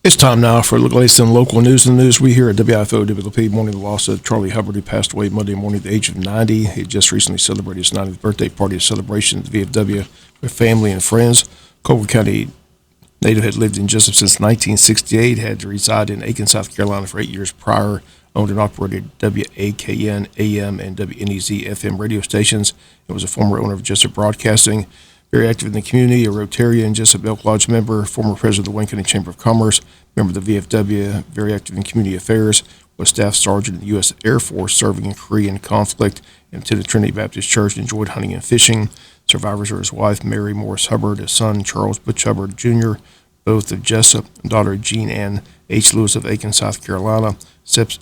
It's time now for a look at some local news. In the news, we here at WIFO WLP mourning the loss of Charlie Hubbard, who passed away Monday morning at the age of 90. He just recently celebrated his 90th birthday party, a celebration at the VFW with family and friends. Colbert County native had lived in Jesup since 1968, had to reside in Aiken, South Carolina for 8 years prior, owned and operated WAKN AM and WNEZ FM radio stations, and was a former owner of Jesup Broadcasting. Very active in the community, a Rotarian, Jesup Elk Lodge member, former president of the Wayne County Chamber of Commerce, member of the VFW, very active in community affairs, was staff sergeant in the U.S. Air Force serving in Korean conflict, and attended Trinity Baptist Church, enjoyed hunting and fishing. Survivors are his wife, Mary Morris Hubbard, his son, Charles Butch Hubbard Jr., both of Jesup, daughter Jean Ann H. Lewis of Aiken, South Carolina,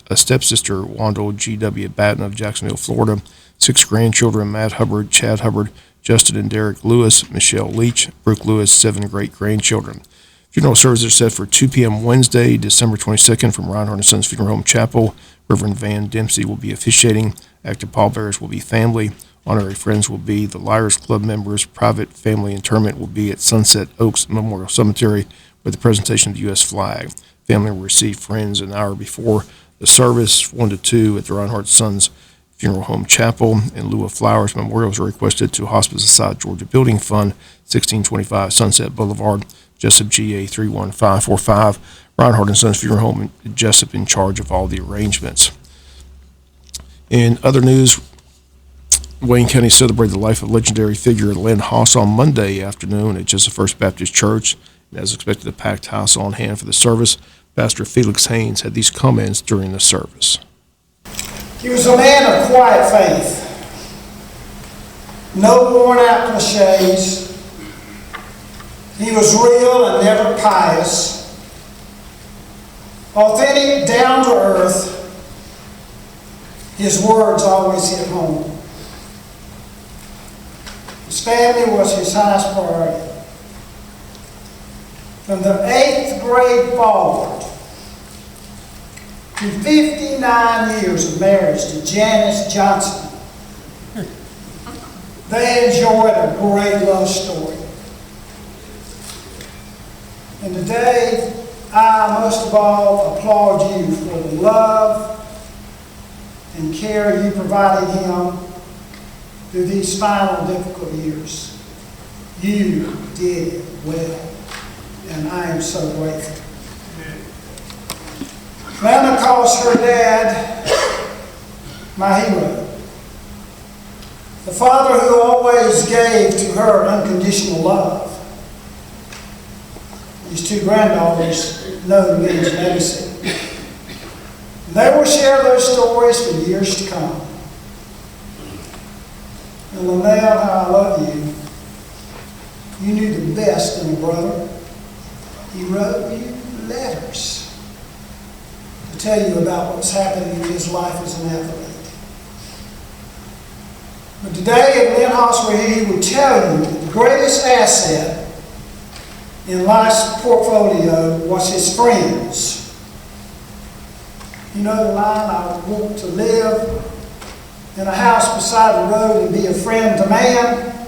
a stepsister, Wanda G.W. Batten of Jacksonville, Florida, 6 grandchildren, Matt Hubbard, Chad Hubbard, Justin and Derek Lewis, Michelle Leach, Brooke Lewis, 7 great-grandchildren. Funeral services are set for 2 p.m. Wednesday, December 22nd from Reinhardt & Sons Funeral Home Chapel. Reverend Van Dempsey will be officiating. Active pallbearers will be family. Honorary friends will be the Liars Club members. Private family interment will be at Sunset Oaks Memorial Cemetery with the presentation of the U.S. flag. Family will receive friends an hour before the service, 1 to 2 at the Reinhardt & Sons Funeral Home Chapel. In lieu of flowers, memorials are requested to Hospice Aside Georgia Building Fund, 1625 Sunset Boulevard, Jesup GA 31545. Reinhardt & Sons Funeral Home, Jesup in charge of all the arrangements. In other news, Wayne County celebrated the life of legendary figure Lynn Haas on Monday afternoon at Jesup First Baptist Church. And as expected, a packed house on hand for the service. Pastor Felix Haynes had these comments during the service. He was a man of quiet faith. No worn-out cliches. He was real and never pious. Authentic, down to earth. His words always hit home. His family was his highest priority. From the 8th grade forward, to 59 years of marriage to Janice Johnson, they enjoyed a great love story. And today, I most of all applaud you for the love and care you provided him through these final difficult years. You did it well, and I am so grateful. Lana calls her dad my hero. The father who always gave to her unconditional love. His 2 granddaughters know Lynn's legacy. They will share those stories for years to come. And Linnell, how I love you. You knew the best in a brother. He wrote you letters to tell you about what was happening in his life as an athlete. But today, if Lynn Haas were here, he would tell you that the greatest asset in life's portfolio was his friends. You know the line, I want to live in a house beside the road and be a friend to man.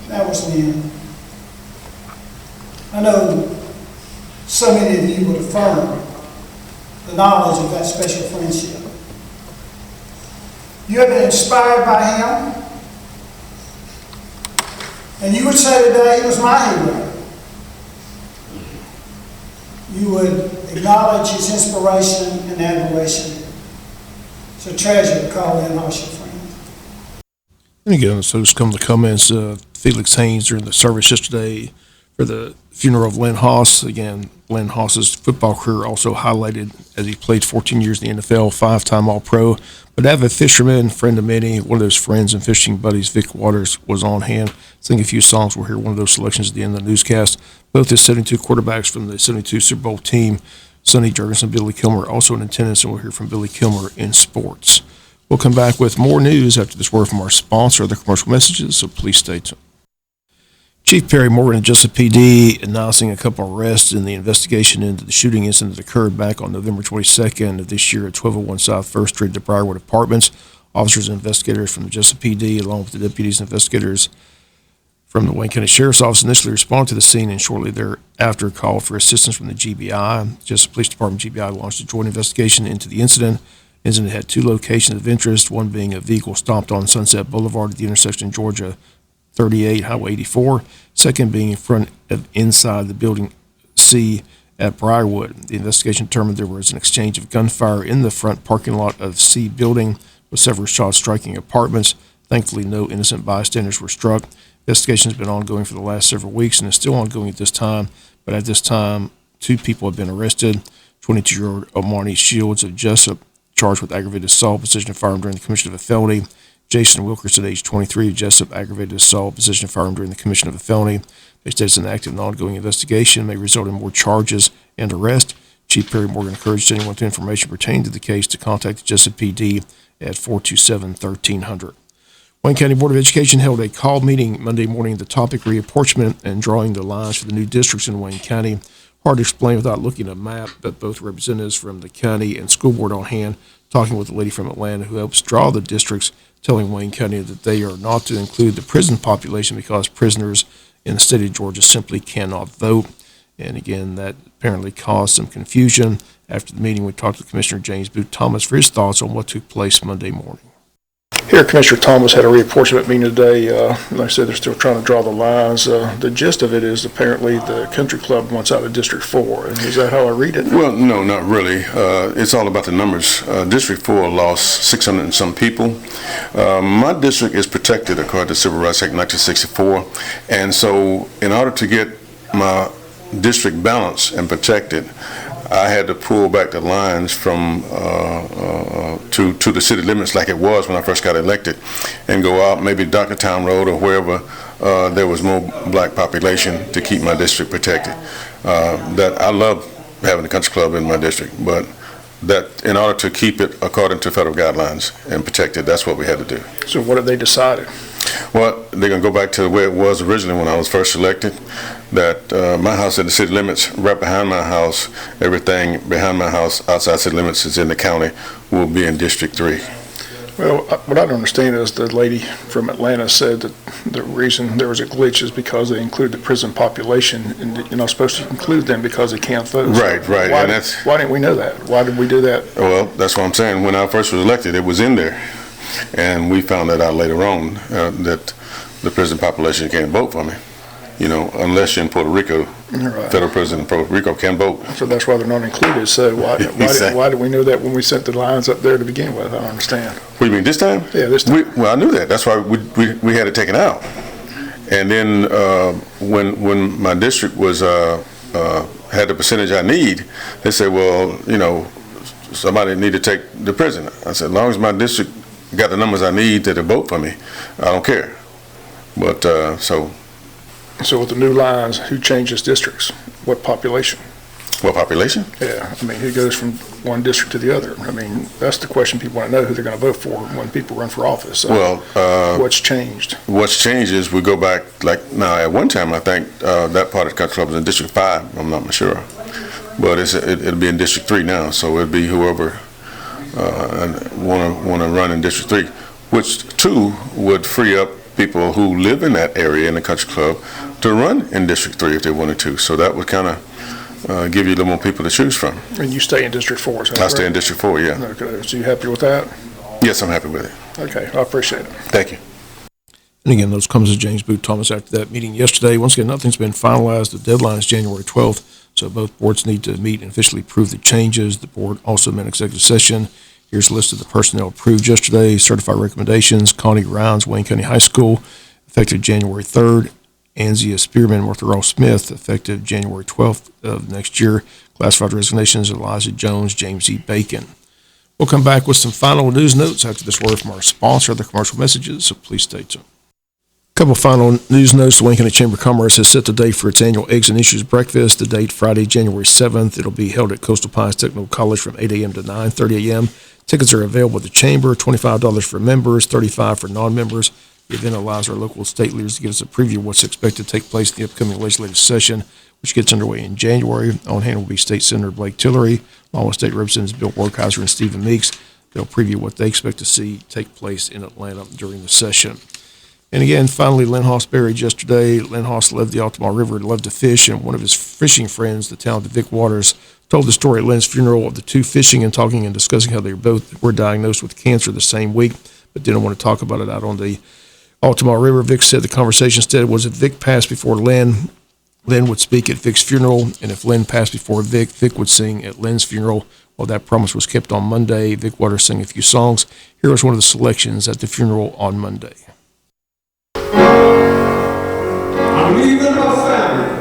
That was Lynn. I know so many of you would affirm the knowledge of that special friendship. You have been inspired by him, and you would say today he was my hero. You would acknowledge his inspiration and admiration. It's a treasure to call Lynn Haas your friend. And again, so just come the comments of Felix Haynes during the service yesterday for the funeral of Lynn Haas. Again, Lynn Haas's football career also highlighted as he played 14 years in the NFL, 5-time All-Pro. But avid fisherman, friend of many, one of those friends and fishing buddies, Vic Waters, was on hand. Sing a few songs. We'll hear one of those selections at the end of the newscast. Both his 72 quarterbacks from the 72 Super Bowl team, Sonny Jurgensen, Billy Kilmer, also in attendance, and we'll hear from Billy Kilmer in sports. We'll come back with more news after this word from our sponsor, other commercial messages, so please stay tuned. Chief Perry Morgan of Jesup PD announcing a couple arrests in the investigation into the shooting incident that occurred back on November 22nd of this year at 1201 South 1st Street at the Briarwood Apartments. Officers and investigators from the Jesup PD, along with the deputies and investigators from the Wayne County Sheriff's Office initially responded to the scene and shortly thereafter called for assistance from the GBI. Jesup Police Department GBI launched a joint investigation into the incident. The incident had two locations of interest, one being a vehicle stopped on Sunset Boulevard at the intersection of Georgia 38, Highway 84, second being in front of inside the building C at Briarwood. The investigation determined there was an exchange of gunfire in the front parking lot of C building with several shots striking apartments. Thankfully, no innocent bystanders were struck. Investigation has been ongoing for the last several weeks and is still ongoing at this time, but at this time, two people have been arrested. 22-year-old Omani Shields of Jesup, charged with aggravated assault, possession of firearm during the commission of a felony. Jason Wilkerson, age 23, of Jesup, aggravated assault, possession of firearm during the commission of a felony. They state it's an active and ongoing investigation, may result in more charges and arrest. Chief Perry Morgan encouraged anyone with information pertaining to the case to contact the Jesup PD at 427-1300. Wayne County Board of Education held a call meeting Monday morning. The topic reapportionment and drawing the lines for the new districts in Wayne County. Hard to explain without looking at a map, but both representatives from the county and school board on hand, talking with the lady from Atlanta who helps draw the districts, telling Wayne County that they are not to include the prison population because prisoners in the state of Georgia simply cannot vote. And again, that apparently caused some confusion. After the meeting, we talked to Commissioner James Booth Thomas for his thoughts on what took place Monday morning. Here, Commissioner Thomas had a reapportionment meeting today. Like I said, they're still trying to draw the lines. The gist of it is apparently the country club wants out of District 4. And is that how I read it? Well, no, not really. It's all about the numbers. District 4 lost 600 and some people. My district is protected according to Civil Rights Act 1964. And so in order to get my district balanced and protected, I had to pull back the lines from to the city limits like it was when I first got elected, and go out maybe Dockertown Road or wherever there was more black population to keep my district protected. That I love having the country club in my district, but that in order to keep it according to federal guidelines and protect it, that's what we had to do. So what have they decided? Well, they're going to go back to the way it was originally when I was first elected, that my house in the city limits, right behind my house, everything behind my house outside city limits is in the county, will be in District 3. Well, what I don't understand is the lady from Atlanta said that the reason there was a glitch is because they include the prison population, and you're not supposed to include them because they can't vote. Right. Why didn't we know that? Why did we do that? Well, that's what I'm saying. When I first was elected, it was in there. And we found that out later on, that the prison population can't vote for me, unless you're in Puerto Rico. Right. Federal prison in Puerto Rico can't vote. So that's why they're not included. So why did we know that when we sent the lines up there to begin with? I don't understand. What do you mean, this time? Yeah, this time. Well, I knew that. That's why we had it taken out. And then when my district was had the percentage I need, they said, well, somebody need to take the prison. I said, as long as my district got the numbers I need to vote for me, I don't care. But So with the new lines, who changes districts? What population? What population? Yeah, who goes from one district to the other? That's the question people want to know, who they're going to vote for when people run for office. So what's changed? What's changed is we go back, now at one time I think that part of the country club was in District 5, I'm not sure. But it'll be in District 3 now, so it'll be whoever want to run in District 3, which too would free up people who live in that area in the country club to run in District 3 if they wanted to. So that would kind of give you a little more people to choose from. And you stay in District 4, is that I stay in District 4, yeah. Okay, so you happy with that? Yes, I'm happy with it. Okay, I appreciate it. Thank you. And again, those comments of James Booth Thomas after that meeting yesterday. Once again, nothing's been finalized. The deadline is January 12th, so both boards need to meet and officially approve the changes. The board also met executive session. Here's a list of the personnel approved yesterday. Certified recommendations: Connie Rounds, Wayne County High School, effective January 3rd. Anzia Spearman, Martha Ross Smith, effective January 12th of next year. Classified resignations: Elijah Jones, James E. Bacon. We'll come back with some final news notes after this word from our sponsor, the commercial messages, so please stay tuned. A couple final news notes. The Wayne County Chamber of Commerce has set the date for its annual Eggs and Issues Breakfast. The date, Friday, January 7th. It'll be held at Coastal Pines Technical College from 8 a.m. to 9:30 a.m. Tickets are available at the Chamber, $25 for members, $35 for non-members. The event allows our local state leaders to give us a preview of what's expected to take place in the upcoming legislative session, which gets underway in January. On hand will be State Senator Blake Tillery, along with State Representatives Bill Werkheiser and Stephen Meeks. They'll preview what they expect to see take place in Atlanta during the session. And again, finally, Lynn Hoss buried yesterday. Lynn Hoss loved the Altamar River and loved to fish, and one of his fishing friends, the talented Vic Waters, told the story at Lynn's funeral of the two fishing and talking and discussing how they both were diagnosed with cancer the same week, but didn't want to talk about it out on the Altamar River. Vic said the conversation instead was if Vic passed before Lynn, Lynn would speak at Vic's funeral, and if Lynn passed before Vic, Vic would sing at Lynn's funeral. Well, that promise was kept on Monday. Vic Waters sang a few songs. Here was one of the selections at the funeral on Monday. I'm leaving my family.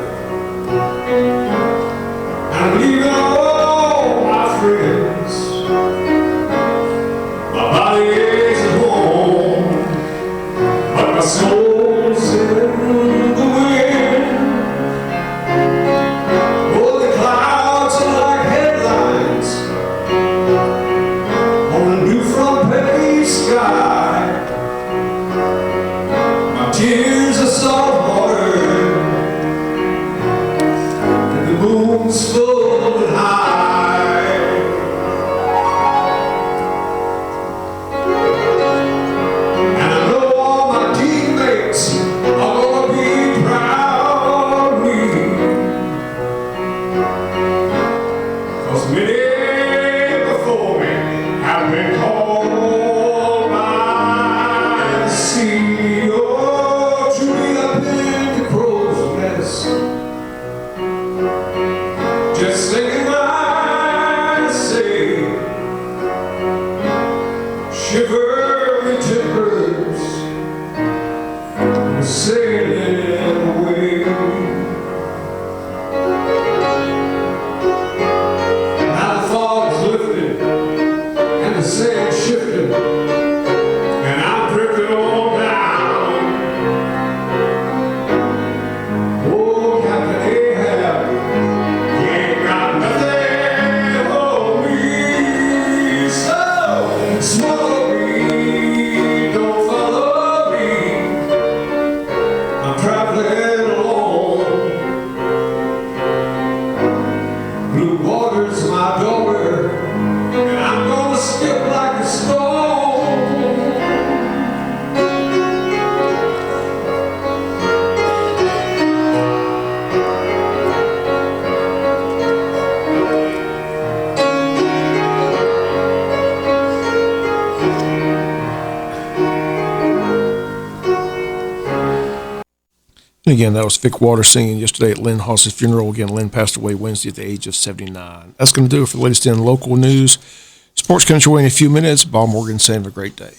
I'm leaving all my friends. My body is at home, but my soul's in the wind. Oh, the clouds are like headlines on a new front page sky. My tears are salt water, and the moon's full and high. And I know all my teammates are gonna be proud of me, 'cause many before me have been called by the sea. Oh, to be up in the crow's nest, just thinking I say, shiver me timbers, sailing away. Now the fog's lifted and the sand shifted, and I'm drifting on down. Oh, Captain Ahab, you ain't got nothing on me, so swallow me, don't follow me. I'm traveling alone. Blue water's my daughter, and I'm gonna skip like a stone. And again, that was Vic Waters singing yesterday at Lynn Hoss's funeral. Again, Lynn passed away Wednesday at the age of 79. That's going to do it for the latest in local news. Sports coming your way in a few minutes. Bob Morgan saying have a great day.